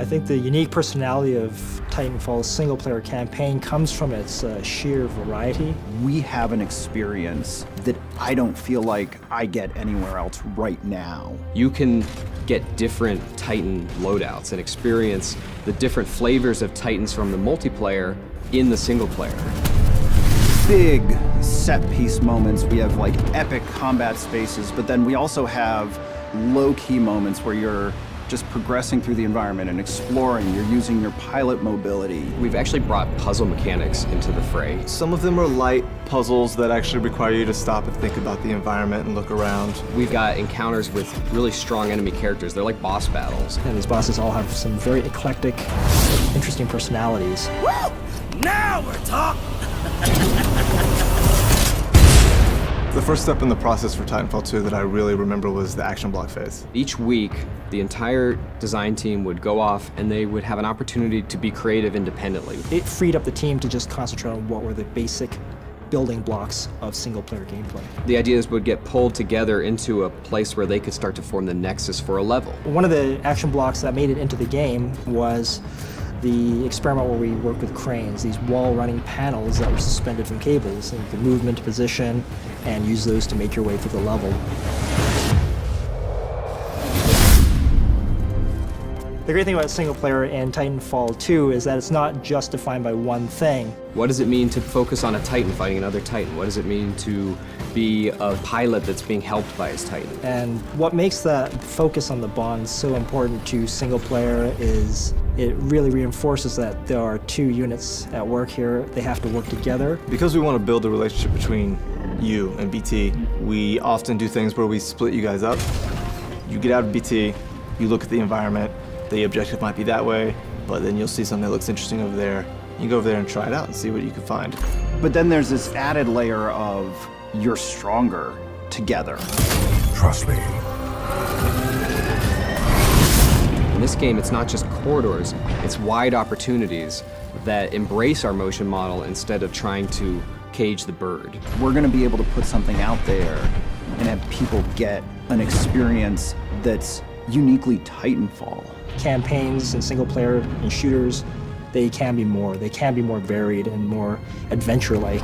I think the unique personality of Titanfall's single-player campaign comes from its sheer variety. We have an experience that I don't feel like I get anywhere else right now. You can get different Titan loadouts and experience the different flavors of Titans from the multiplayer in the single player. Big set-piece moments. We have like epic combat spaces, but then we also have low-key moments where you're just progressing through the environment and exploring. You're using your pilot mobility. We've actually brought puzzle mechanics into the fray. Some of them are light puzzles that actually require you to stop and think about the environment and look around. We've got encounters with really strong enemy characters. They're like boss battles. And these bosses all have some very eclectic, interesting personalities. Woo! Now we're talking! The first step in the process for Titanfall 2 that I really remember was the action block phase. Each week, the entire design team would go off and they would have an opportunity to be creative independently. It freed up the team to just concentrate on what were the basic building blocks of single-player gameplay. The ideas would get pulled together into a place where they could start to form the nexus for a level. One of the action blocks that made it into the game was the experiment where we worked with cranes, these wall-running panels that were suspended from cables, and you could move them into position and use those to make your way through the level. The great thing about single player in Titanfall 2 is that it's not just defined by one thing. What does it mean to focus on a Titan fighting another Titan? What does it mean to be a pilot that's being helped by his Titan? And what makes that focus on the bond so important to single player is it really reinforces that there are two units at work here. They have to work together. Because we want to build a relationship between you and BT, we often do things where we split you guys up. You get out of BT, you look at the environment, the objective might be that way, but then you'll see something that looks interesting over there. You go over there and try it out and see what you can find. But then there's this added layer of you're stronger together. Trust me. In this game, it's not just corridors, it's wide opportunities that embrace our motion model instead of trying to cage the bird. We're gonna be able to put something out there and have people get an experience that's uniquely Titanfall. Campaigns and single player and shooters, they can be more varied and more adventure-like.